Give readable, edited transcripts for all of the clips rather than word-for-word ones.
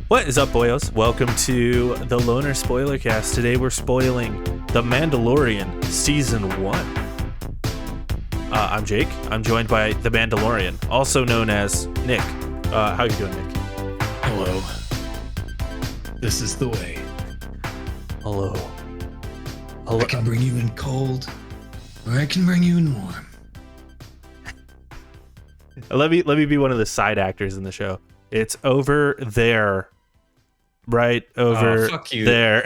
What is up, boyos? Welcome to the Loner Spoiler Cast. Today we're spoiling The Mandalorian Season 1. I'm Jake. I'm joined by The Mandalorian, also known as Nick. How you doing, Nick? Hello. This is the way. Hello. I can bring you in cold, or I can bring you in warm. Let me be one of the side actors in the show. It's over there. Right over fuck you. there.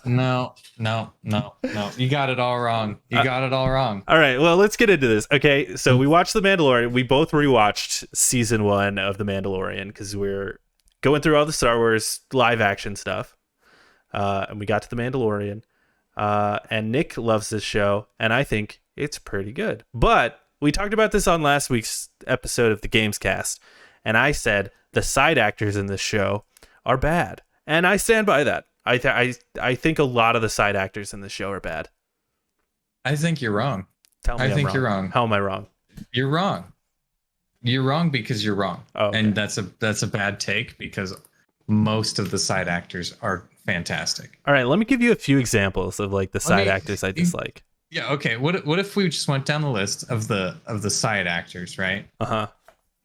No. You got it all wrong. All right, well, let's get into this. Okay, so we watched The Mandalorian. We both rewatched Season 1 of The Mandalorian because we're going through all the Star Wars live action stuff. And we got to The Mandalorian. And Nick loves this show, and I think it's pretty good. But we talked about this on last week's episode of the Gamescast, and I said the side actors in this show are bad. And I stand by that. I think a lot of the side actors in the show are bad. I think you're wrong. Tell me I think wrong. you're wrong. How am I wrong? You're wrong. You're wrong because you're wrong. Oh, okay. And that's a bad take because most of the side actors are fantastic. All right, let me give you a few examples of like the side actors I dislike. Yeah, okay. What if we just went down the list of the side actors, right? Uh-huh.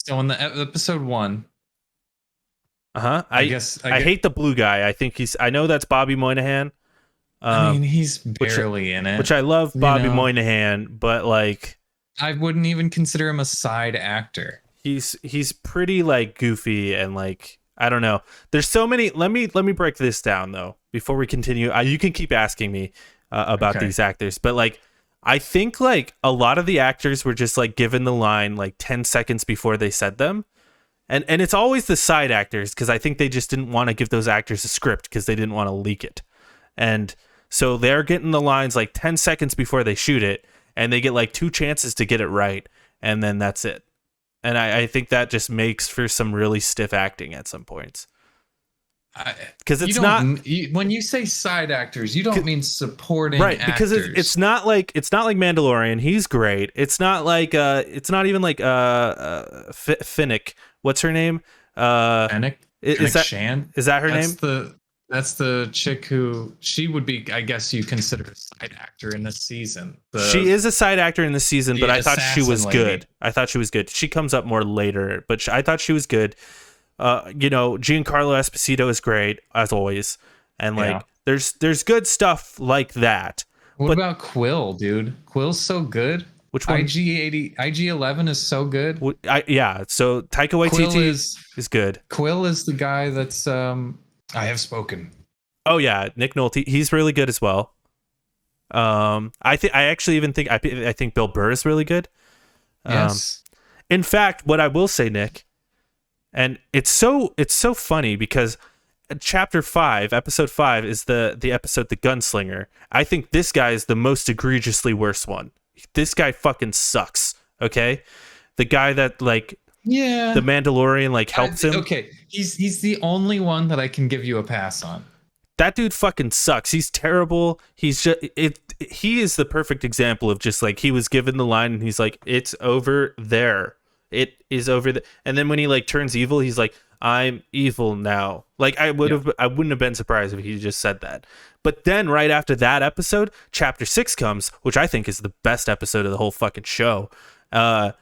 So in the episode 1, I hate the blue guy. I know that's Bobby Moynihan. I mean, he's barely in it. Which I love Bobby Moynihan, but like I wouldn't even consider him a side actor. He's pretty like goofy and like I don't know. There's so many. Let me break this down though before we continue. You can keep asking me about these actors, but like I think like a lot of the actors were just like given the line like 10 seconds before they said them. And it's always the side actors because I think they just didn't want to give those actors a script because they didn't want to leak it. And so they're getting the lines like 10 seconds before they shoot it, and they get like 2 chances to get it right, and then that's it. And I think that just makes for some really stiff acting at some points. Because it's not when you say side actors, you don't mean supporting right actors. Because it's not like Mandalorian. He's great. It's not like it's not even like Finnick. What's her name? Finnick? Is that her name? That's the chick who she would be. I guess you consider a side actor in this season. She is a side actor in this season, but I thought she was lady. good. I thought she was good. She comes up more later, but I thought she was good. Giancarlo Esposito is great as always, and like there's good stuff like that. What about Quill, dude? Quill's so good. Which one? IG-11 is so good. So Taika Waititi is good. Quill is the guy that's I have spoken. Oh yeah, Nick Nolte, he's really good as well. I think Bill Burr is really good. Yes. In fact, what I will say, Nick, and it's so funny because Chapter 5, Episode 5 is the episode The Gunslinger. I think this guy is the most egregiously worst one. This guy fucking sucks. Okay, the guy that like the Mandalorian like helps him. Okay, he's the only one that I can give you a pass on. That dude fucking sucks. He's terrible. He's just he is the perfect example of just like he was given the line and he's like, it's over there. It is over there. And then when he like turns evil, he's like, I'm evil now. Like I wouldn't have been surprised if he just said that. But then right after that episode, Chapter 6 comes, which I think is the best episode of the whole fucking show. I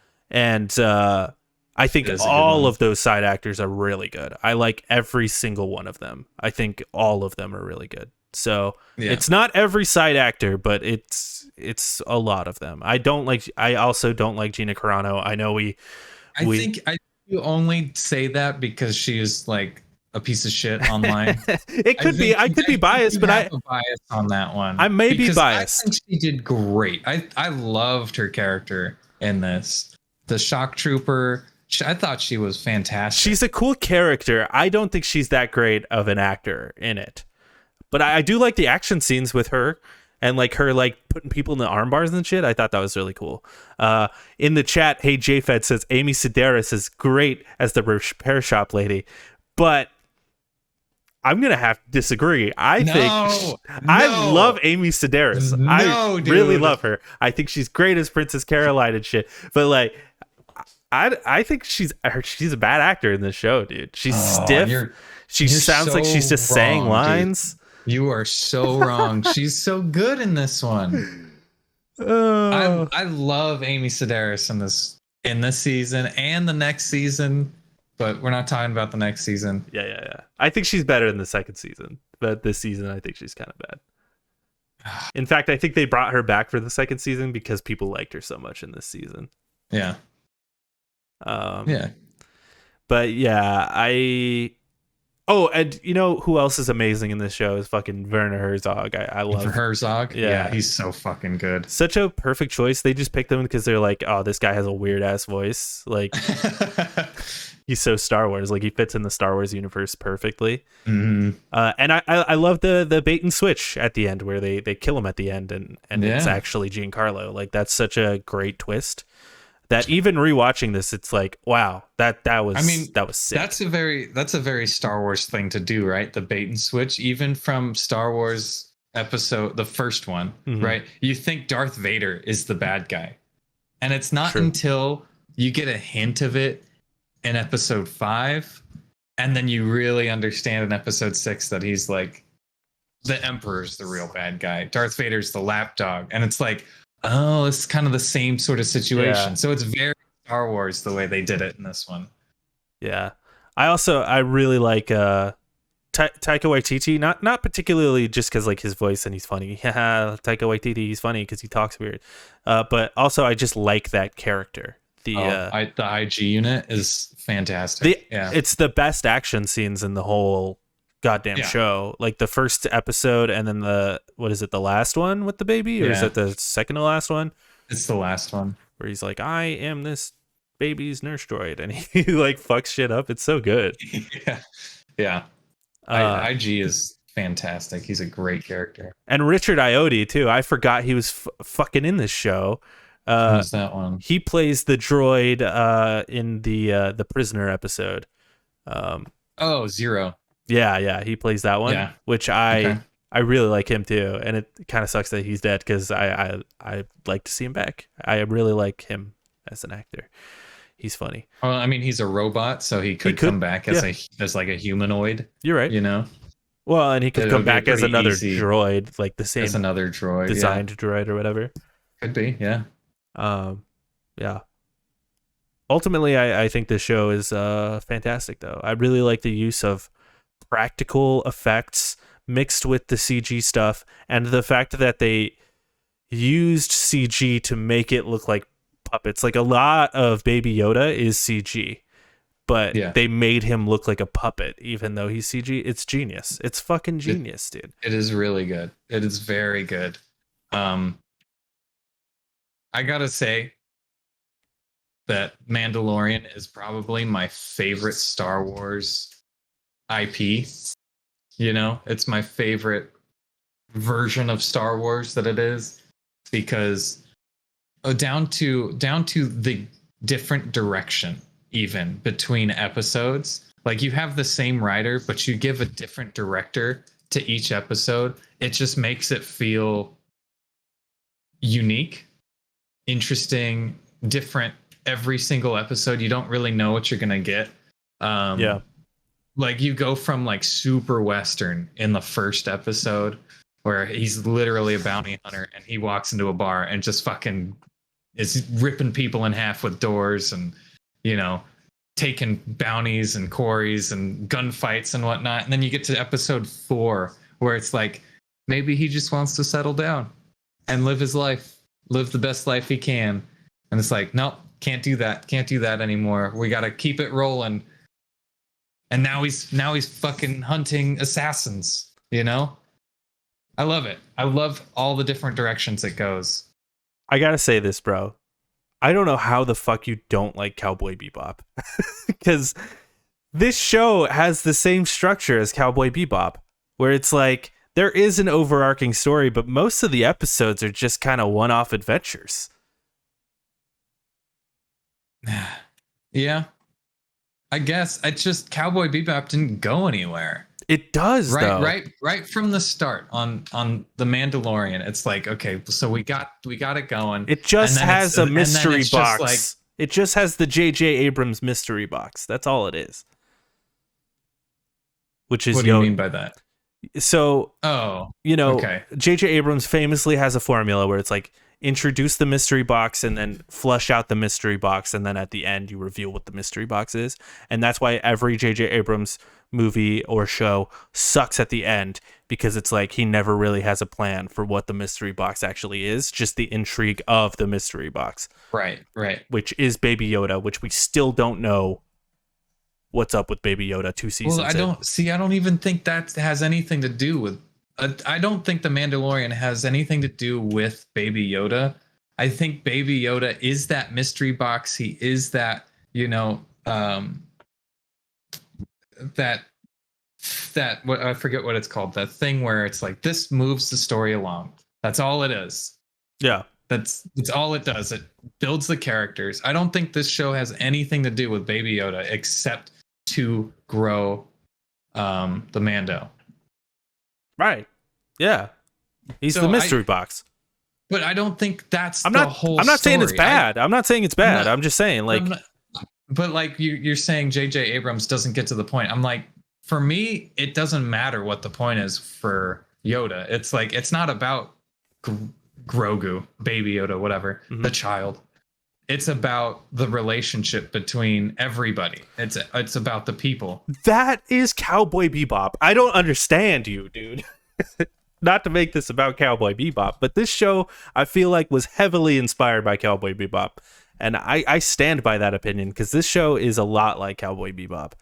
think all of those side actors are really good. I like every single one of them. I think all of them are really good. So it's not every side actor, but it's a lot of them. I also don't like Gina Carano. I know I think you only say that because she is like a piece of shit online. It could be. I could be biased, but I have a bias on that one. I may be biased. I think she did great. I loved her character in this. The shock trooper. I thought she was fantastic. She's a cool character. I don't think she's that great of an actor in it, but I do like the action scenes with her and like her like putting people in the arm bars and shit. I thought that was really cool. In the chat, hey JFed says Amy Sedaris is great as the repair shop lady, but I'm gonna have to disagree. I love Amy Sedaris. I really love her. I think she's great as Princess Caroline and shit. But like, I think she's a bad actor in this show, dude. She's stiff. She sounds like she's just saying lines. Dude. You are so wrong. She's so good in this one. I love Amy Sedaris in this season and the next season, but we're not talking about the next season. Yeah. I think she's better in the second season, but this season I think she's kind of bad. In fact, I think they brought her back for the second season because people liked her so much in this season. Yeah. But yeah, Oh, and you know who else is amazing in this show is fucking Werner Herzog. I love Herzog. Yeah, he's so fucking good. Such a perfect choice. They just picked him because they're like, oh, this guy has a weird ass voice. Like, he's so Star Wars. Like, he fits in the Star Wars universe perfectly. Mm-hmm. And I love the bait and switch at the end where they kill him at the end and it's actually Giancarlo. Like, that's such a great twist. That even rewatching this, it's like, wow, that was sick. That's a very Star Wars thing to do, right? The bait and switch, even from Star Wars episode, the first one, right? You think Darth Vader is the bad guy, and it's not until you get a hint of it in episode 5, and then you really understand in episode 6 that he's like, the Emperor's the real bad guy. Darth Vader's the lapdog, and it's like, oh, it's kind of the same sort of situation. Yeah. So it's very Star Wars the way they did it in this one. Yeah. I really like Taika Waititi, not particularly just because like his voice and he's funny. Yeah, Taika Waititi, he's funny because he talks weird. But also I just like that character. The IG unit is fantastic. It's the best action scenes in the whole goddamn show. Like the first episode and then the last one with the baby, or is it the second to last one? It's the last one where he's like, I am this baby's nurse droid, and he like fucks shit up. It's so good. IG is fantastic. He's a great character. And Richard Ayoade too. I forgot he was fucking in this show. Who's that one? He plays the droid in the prisoner episode. Zero. Yeah, he plays that one, which I really like him too, and it kind of sucks that he's dead because I like to see him back. I really like him as an actor. He's funny. Well, I mean, he's a robot, so he could come back as like a humanoid. You're right. You know. Well, and he could come back as another droid, like the same as another droid, designed droid or whatever. Could be, yeah. Yeah. Ultimately, I think this show is fantastic, though. I really like the use of practical effects mixed with the CG stuff, and the fact that they used CG to make it look like puppets. Like a lot of Baby Yoda is CG, but they made him look like a puppet, even though he's CG. It's genius. It's fucking genius, dude. It is really good. It is very good. I gotta say that Mandalorian is probably my favorite Star Wars IP. You know, it's my favorite version of Star Wars that it is, because down to the different direction even between episodes. Like, you have the same writer, but you give a different director to each episode. It just makes it feel unique, interesting, different every single episode. You don't really know what you're gonna get. Like, you go from like super Western in the first episode where he's literally a bounty hunter and he walks into a bar and just fucking is ripping people in half with doors and, you know, taking bounties and quarries and gunfights and whatnot. And then you get to episode 4 where it's like, maybe he just wants to settle down and live his life, live the best life he can. And it's like, nope, can't do that anymore. We got to keep it rolling. And now he's fucking hunting assassins, you know? I love it. I love all the different directions it goes. I gotta say this, bro. I don't know how the fuck you don't like Cowboy Bebop. Because this show has the same structure as Cowboy Bebop, where it's like, there is an overarching story, but most of the episodes are just kind of one-off adventures. Yeah. I guess it's just Cowboy Bebop didn't go anywhere. It does, though. Right from the start on The Mandalorian. It's like, okay, so we got it going. It just has a mystery box. Like, it just has the J.J. Abrams mystery box. That's all it is. which is What do you mean by that? So, Oh, okay. J.J. Abrams famously has a formula where it's like introduce the mystery box and then flush out the mystery box, and then at the end you reveal what the mystery box is. And that's why every J.J. Abrams movie or show sucks at the end, because it's like he never really has a plan for what the mystery box actually is, just the intrigue of the mystery box. Right. Which is Baby Yoda, which we still don't know what's up with Baby Yoda 2 seasons Well, I don't even think that has anything to do with. I don't think the Mandalorian has anything to do with Baby Yoda. I think Baby Yoda is that mystery box. He is that, that what I forget what it's called. That thing where it's like this moves the story along. That's all it is. Yeah. That's all it does. It builds the characters. I don't think this show has anything to do with Baby Yoda except to grow the Mando. Right. Yeah. He's the mystery box. But I don't think that's I'm not saying it's bad. I'm not saying it's bad. I'm just saying but like you're saying J.J. Abrams doesn't get to the point. I'm like, for me, it doesn't matter what the point is for Yoda. It's like, it's not about Grogu, Baby Yoda, whatever, the child. It's about the relationship between everybody. It's about the people. That is Cowboy Bebop. I don't understand you, dude. Not to make this about Cowboy Bebop, but this show, I feel like, was heavily inspired by Cowboy Bebop. And I stand by that opinion, because this show is a lot like Cowboy Bebop.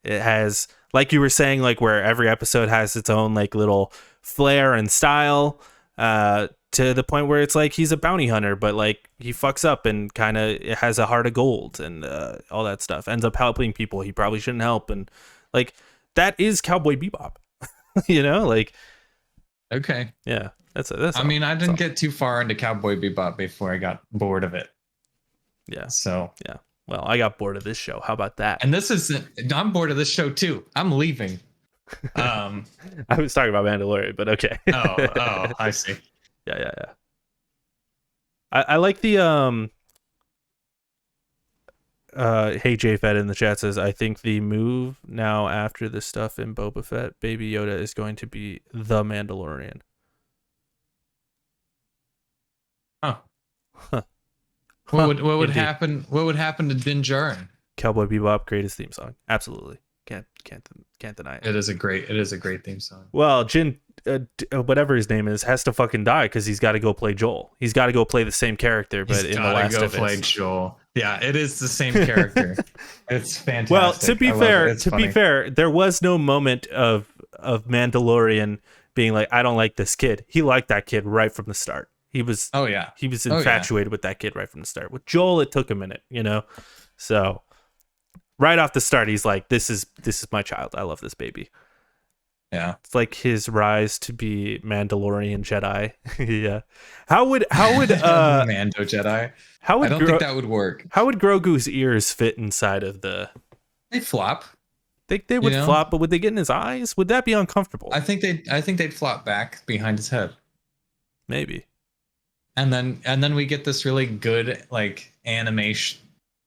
It has, like you were saying, like where every episode has its own like little flair and style, to the point where it's like he's a bounty hunter, but like he fucks up and kind of has a heart of gold and all that stuff. Ends up helping people he probably shouldn't help, and like that is Cowboy Bebop. Like. Okay. Yeah, that's. I mean, I didn't get too far into Cowboy Bebop before I got bored of it. Yeah. So. Yeah. Well, I got bored of this show. How about that? And I'm bored of this show too. I'm leaving. I was talking about Mandalorian, but okay. oh, I see. Yeah. I like the hey JFed in the chat says, I think the move now after the stuff in Boba Fett, Baby Yoda is going to be the Mandalorian. Huh. What would happen? What would happen to Din Djarin? Cowboy Bebop, greatest theme song. Absolutely. Can't deny it. It is a great theme song. Well, Jin, whatever his name is, has to fucking die because he's got to go play Joel. He's got to go play the same character, but in the last of play Joel. Yeah, it is the same character. It's fantastic. Well, to be fair, there was no moment of Mandalorian being like, I don't like this kid. He liked that kid right from the start. He was infatuated with that kid right from the start. With Joel, it took a minute, So right off the start, he's like, this is my child. I love this baby. Yeah. It's like his rise to be Mandalorian Jedi. Yeah. How would Mando Jedi? I don't think that would work. How would Grogu's ears fit inside of the? They flop. They would flop, but would they get in his eyes? Would that be uncomfortable? I think they'd flop back behind his head. Maybe. And then we get this really good like animation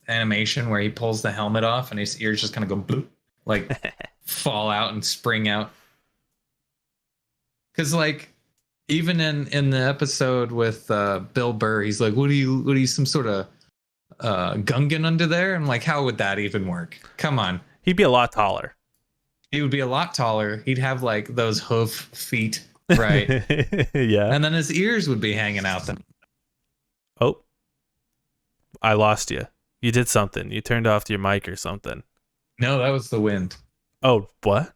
where he pulls the helmet off and his ears just kind of go bloop, like fall out and spring out. Because like even in the episode with Bill Burr, he's like, what are you some sort of Gungan under there? I'm like, how would that even work? Come on. He'd be a lot taller. He would be a lot taller. He'd have like those hoof feet, right? Yeah. And then his ears would be hanging out then. Oh, I lost you. You did something. You turned off your mic or something. No, that was the wind. Oh, what?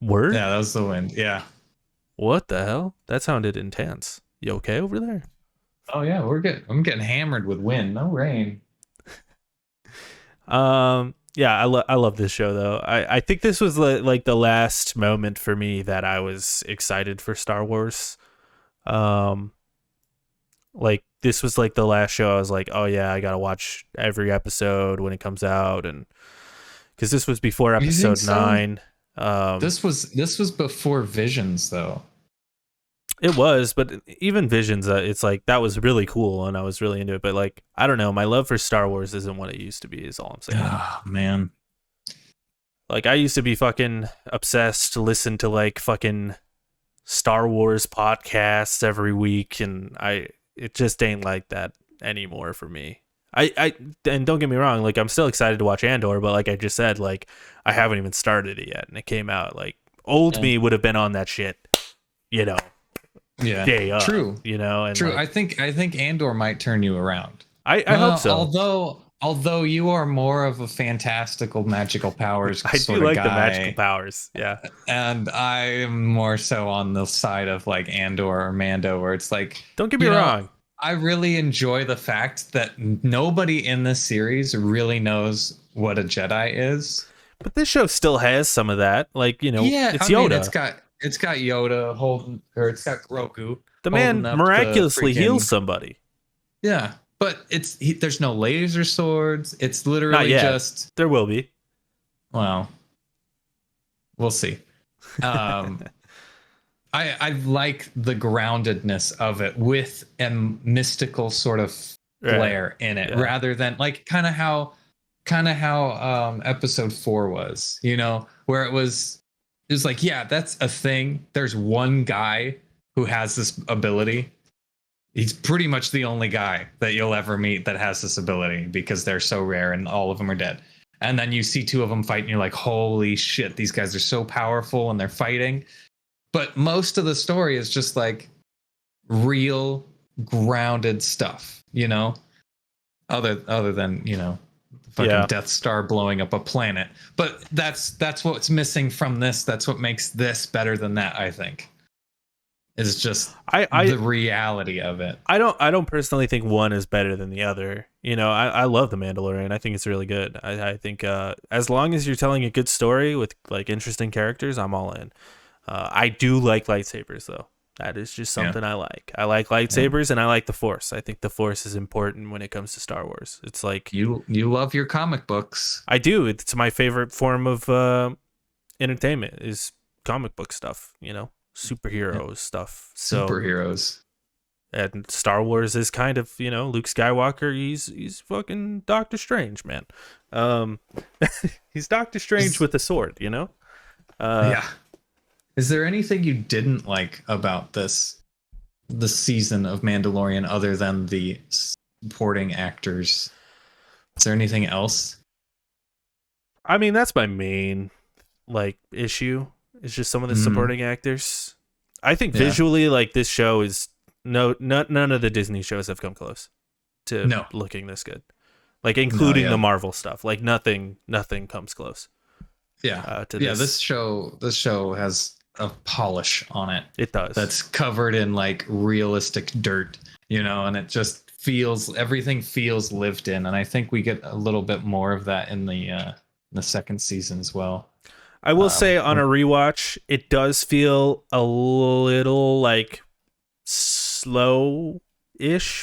Word? Yeah, that was the wind. Yeah. What the hell? That sounded intense. You okay over there? Oh yeah, I'm getting hammered with wind. No rain. Yeah, I love this show though. I think this was like the last moment for me that I was excited for Star Wars. Like this was like the last show I was like, oh yeah, I gotta watch every episode when it comes out, and because this was before episode 9. This was before Visions though. It was, but even Visions, it's like that was really cool and I was really into it. But like, I don't know, my love for Star Wars isn't what it used to be. Is all I'm saying. Oh man, Like I used to be fucking obsessed to listen to like fucking Star Wars podcasts every week, and it just ain't like that anymore for me. I and don't get me wrong, like I'm still excited to watch Andor, but like I just said, like I haven't even started it yet, and it came out like old me would have been on that shit, you know, day up, true, you know, and true. like, I think Andor might turn you around. I hope so. Although you are more of a fantastical magical powers I sort do of like guy, the magical powers, yeah, and I'm more so on the side of like Andor or Mando, where it's like, don't get me wrong, I really enjoy the fact that nobody in this series really knows what a Jedi is. but this show still has some of that, like, you know, Yeah, it's I mean, Yoda. it's got Yoda holding, or it's got Grogu The holding man up miraculously the heals freaking, somebody. yeah, but there's no laser swords. It's Not literally yet. just, There will be. well, we'll see. Um, I like the groundedness of it with a mystical sort of flair in it, rather than like kind of how episode 4 was, where it was like, yeah, that's a thing. There's one guy who has this ability. He's pretty much the only guy that you'll ever meet that has this ability, because they're so rare and all of them are dead. And then you see two of them fight and you're like, holy shit, these guys are so powerful and they're fighting. But most of the story is just like real grounded stuff, other than, fucking Death Star blowing up a planet. But that's what's missing from this. That's what makes this better than that, I think. Is just the reality of it. I don't personally think one is better than the other. I love The Mandalorian. I think it's really good. I think as long as you're telling a good story with like interesting characters, I'm all in. I do like lightsabers though. That is just something I like. I like lightsabers and I like the Force. I think the Force is important when it comes to Star Wars. It's like you love your comic books. I do. It's my favorite form of entertainment is comic book stuff, superhero stuff. So superheroes. And Star Wars is kind of, Luke Skywalker, he's fucking Doctor Strange, man. He's Doctor Strange with a sword, Yeah. Is there anything you didn't like about the season of Mandalorian other than the supporting actors? Is there anything else? I mean, that's my main issue. It's just some of the supporting actors. I think visually, like this show is none of the Disney shows have come close to looking this good. Like including the Marvel stuff. Like nothing comes close. Yeah. This show has a polish on it. It does. That's covered in like realistic dirt, and it just everything feels lived in. And I think we get a little bit more of that in the second season as well. I will say on a rewatch, it does feel a little like slow-ish,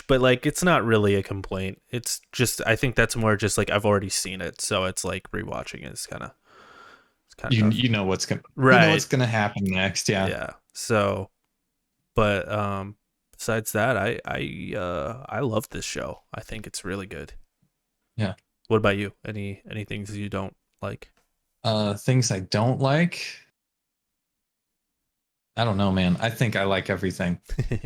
but like it's not really a complaint. It's just, I think that's more just like I've already seen it, so it's like rewatching is kind of you know what's gonna happen next. Yeah. So, but besides that, I love this show. I think it's really good. Yeah. What about you? Any things you don't like? Things I don't like. I don't know, man. I think I like everything.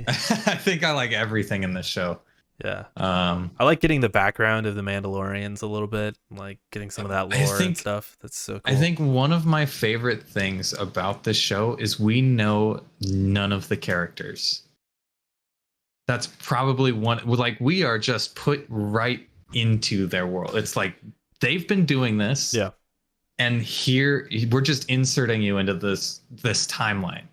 I think I like everything in this show. Yeah. I like getting the background of the Mandalorians a little bit, like getting some of that lore and stuff. That's so cool. I think one of my favorite things about this show is we know none of the characters. That's probably one, like we are just put right into their world. It's like they've been doing this. Yeah. And here we're just inserting you into this timeline.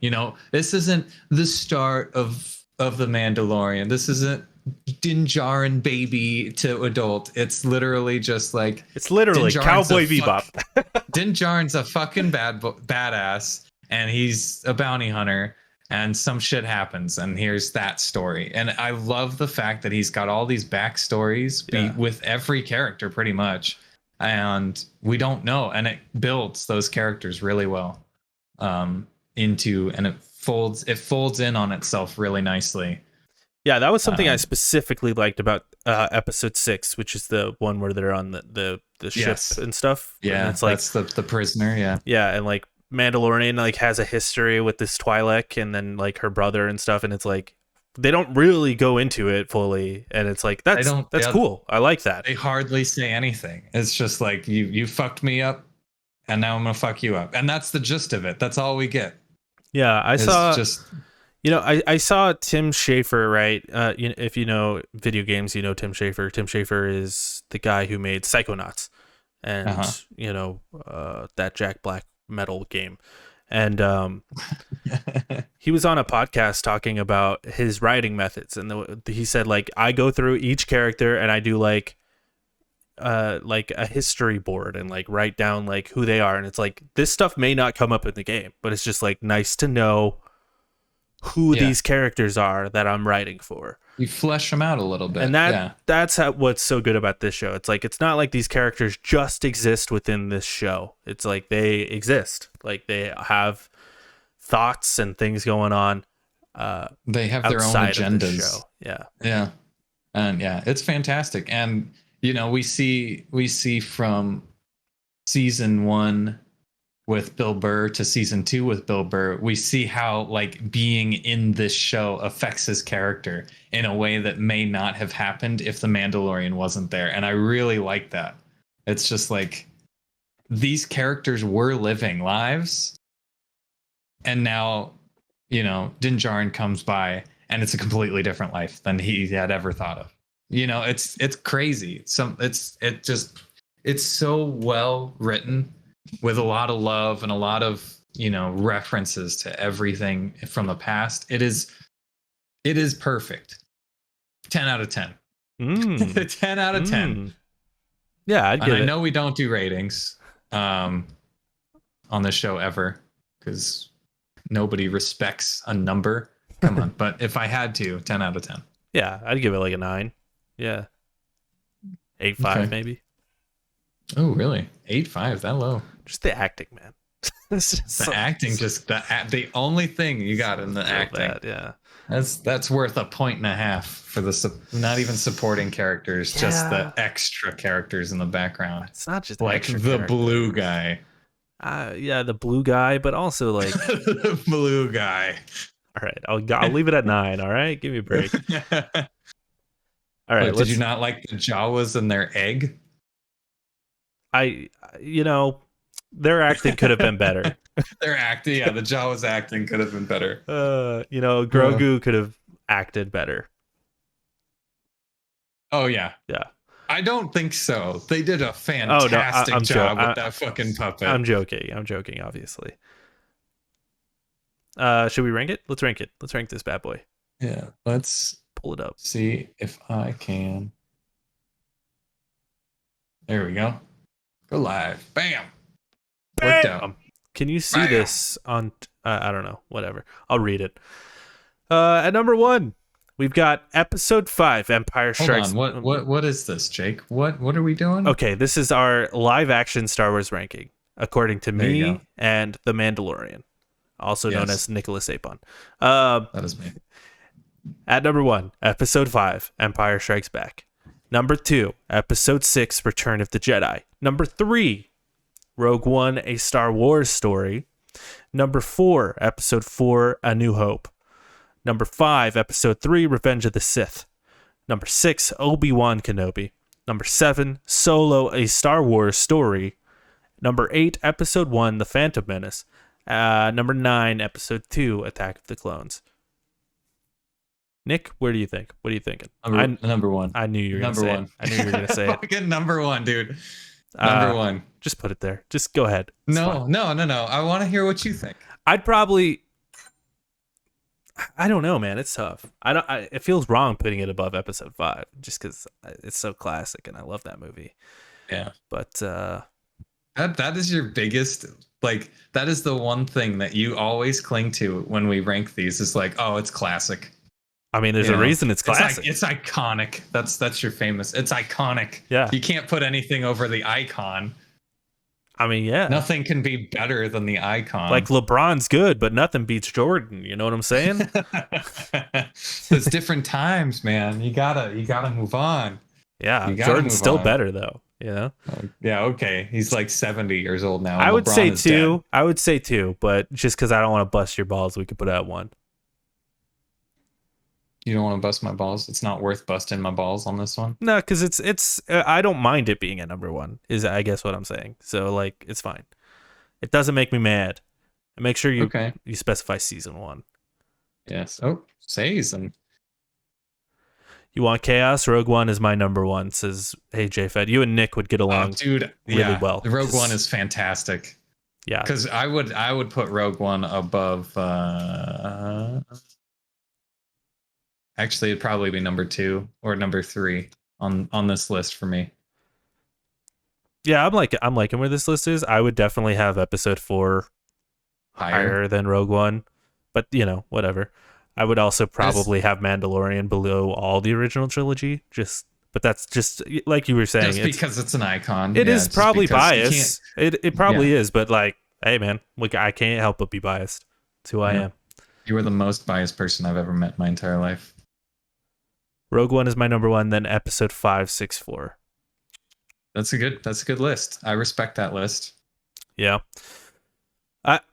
This isn't the start of the Mandalorian. This isn't Din Djarin baby to adult. It's literally just like Cowboy Bebop. Din Djarin's a fucking badass, and he's a bounty hunter, and some shit happens, and here's that story. And I love the fact that he's got all these backstories with every character pretty much. And we don't know, and it builds those characters really well and it folds in on itself really nicely. Yeah, that was something I specifically liked about episode 6, which is the one where they're on the the ship and stuff. Yeah, and it's like that's the prisoner. Yeah, yeah, and like Mandalorian like has a history with this Twi'lek and then like her brother and stuff, and it's like they don't really go into it fully, and it's like that's cool. I like that. They hardly say anything. It's just like you fucked me up, and now I'm gonna fuck you up, and that's the gist of it. That's all we get. Yeah, I saw Tim Schafer, right? If you know video games, you know Tim Schafer. Tim Schafer is the guy who made Psychonauts, and that Jack Black metal game, and he was on a podcast talking about his writing methods, and he said like I go through each character and I do like a history board and like write down like who they are, and it's like this stuff may not come up in the game, but it's just like nice to know who these characters are that I'm writing for. You flesh them out a little bit, and that's what's so good about this show. It's like it's not like these characters just exist within this show. It's like they exist, like they have thoughts and things going on. They have their own agendas. Yeah, and it's fantastic. And you know, we see from season 1 with Bill Burr to season 2 with Bill Burr, we see how like being in this show affects his character in a way that may not have happened if the Mandalorian wasn't there. And I really like that. It's just like these characters were living lives, and now, you know, Din Djarin comes by and it's a completely different life than he had ever thought of. You know, it's crazy. It's so well written with a lot of love and a lot of, you know, references to everything from the past. It is perfect. 10 out of 10. 10 out of 10. Yeah, I'd give it. I know we don't do ratings on the show ever because nobody respects a number. Come on. But if I had to, 10 out of 10. Yeah, I'd give it like a 9. Yeah. 8.5 maybe. Oh, really? 8.5, that low? Just the acting, man. Acting, just the only thing you got in the acting. Bad, yeah. That's worth 1.5 points for the not even supporting characters, just the extra characters in the background. It's not just like the blue guy. Yeah, the blue guy, but also like the blue guy. All right, I'll leave it at 9. All right, give me a break. All right. Did you not like the Jawas and their egg? Their acting could have been better. Their acting, yeah, the Jawas acting could have been better. Grogu could have acted better. Oh yeah. Yeah. I don't think so. They did a fantastic job with that fucking puppet. I'm joking, obviously. Should we rank it? Let's rank it. Let's rank this bad boy. Yeah, let's pull it up. See if I can. There we go. Go live. Bam. Worked out. Can you see this on? I don't know. Whatever. I'll read it. At number 1, we've got episode 5, Empire Strikes. Hold on. What is this, Jake? What are we doing? Okay, this is our live action Star Wars ranking, according to me and the Mandalorian, also known as Nicholas Apon. That is me. At number 1, episode 5, Empire Strikes Back. Number 2, episode 6, Return of the Jedi. Number 3, Rogue One, A Star Wars Story. Number 4, episode 4, A New Hope. Number 5, episode 3, Revenge of the Sith. Number 6, Obi-Wan Kenobi. Number 7, Solo, A Star Wars Story. Number 8, episode 1, The Phantom Menace. Number 9, episode 2, Attack of the Clones. Nick, where do you think? What are you thinking? Number 1. I knew you were going to say it. I knew you were going to say it. Fucking number 1, dude. Number 1. Just put it there. Just go ahead. No. I want to hear what you think. I'd probably... I don't know, man. It's tough. It feels wrong putting it above episode 5 just because it's so classic and I love that movie. Yeah. But... That is your biggest... Like, that is the one thing that you always cling to when we rank these is like, oh, it's classic. I mean, there's a reason it's classic. It's iconic. That's your famous. It's iconic. Yeah. You can't put anything over the icon. I mean, yeah. Nothing can be better than the icon. Like LeBron's good, but nothing beats Jordan. You know what I'm saying? It's different times, man. You gotta move on. Yeah, Jordan's still better though. You know, Yeah, okay. He's like 70 years old now. I And would LeBron say is two. dead. I would say two, but just because I don't want to bust your balls, we could put it at one. You don't want to bust my balls? It's not worth busting my balls on this one. No, because it's I don't mind it being at number one. Is I guess what I'm saying. So like it's fine. It doesn't make me mad. And make sure Okay. you specify season one. Yes. Oh, season. You want chaos? Rogue One is my number one. Says hey JFed. You and Nick would get Oh, along dude. really Yeah. well. The Rogue One is fantastic. Yeah. Because I would put Rogue One above. Actually, it'd probably be number 2 or number 3 on this list for me. Yeah, I'm liking where this list is. I would definitely have episode 4 higher than Rogue One, but you know, whatever. I would also probably have Mandalorian below all the original trilogy. But that's just like you were saying. Just because it's an icon. It is probably biased. biased. It probably is, but like, hey man, like I can't help but be biased. That's who I am. You were the most biased person I've ever met in my entire life. Rogue One is my number one. Then episode 5, 6, 4. That's a good list. I respect that list. Yeah.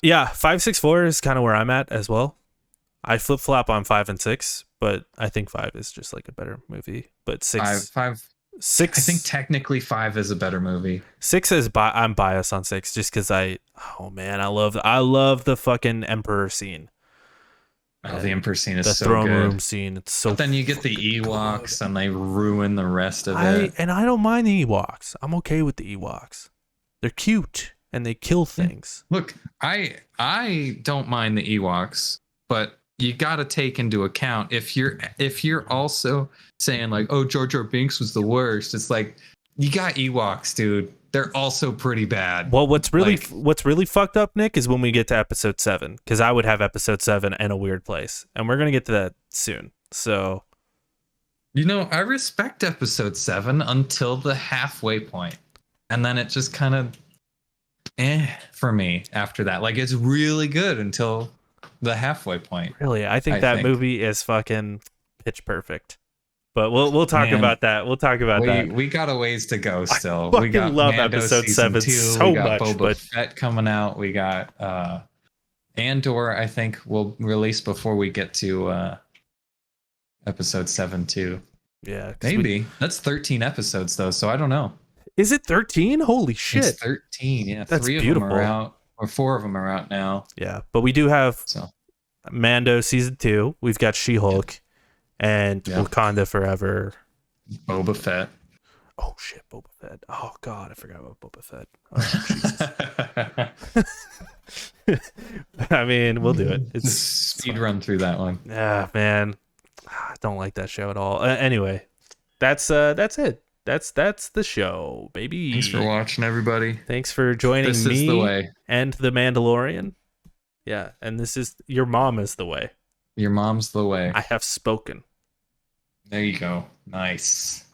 Yeah, 5, 6, 4 is kind of where I'm at as well. I flip flop on 5 and 6, but I think 5 is just like a better movie. But 6, 6. I think technically 5 is a better movie. 6 is I'm biased on 6 just because I love the fucking Emperor scene. Oh, the Emperor scene is the so throne good. room scene. It's so. But then you get the Ewoks and they ruin the rest of it. And I don't mind the Ewoks. I'm okay with the Ewoks. They're cute and they kill things. Look, I don't mind the Ewoks, but you got to take into account if you're also saying like, oh, Jar Jar Binks was the worst. It's like you got Ewoks, dude. They're also pretty bad. Well, what's really fucked up, Nick, is when we get to episode 7, because I would have episode 7 in a weird place, and we're gonna get to that soon. So, you know, I respect episode 7 until the halfway point, and then it just kind of for me after that. Like it's really good until the halfway point. Really, I think that movie is fucking pitch perfect. But we'll talk about that. We'll talk about that. We got a ways to go still. We got love Mando episode 7 so we got much. Boba Fett coming out. We got Andor, I think will release before we get to episode 7 too. Yeah. Maybe. That's 13 episodes though, so I don't know. Is it 13? Holy shit. It's 13, yeah. That's 3 beautiful. of them are out, or 4 of them are out now. Yeah, but we do have Mando season 2. We've got She-Hulk. And Wakanda Forever. Boba Fett. Oh shit, Boba Fett. Oh god, I forgot about Boba Fett. Oh, I mean, we'll do it. It's speed run through that one. Yeah, man. I don't like that show at all. Anyway, that's it. That's the show, baby. Thanks for watching, everybody. Thanks for joining me. This is the way. And the Mandalorian. Yeah, and this is your mom is the way. Your mom's the way. I have spoken. There you go. Nice.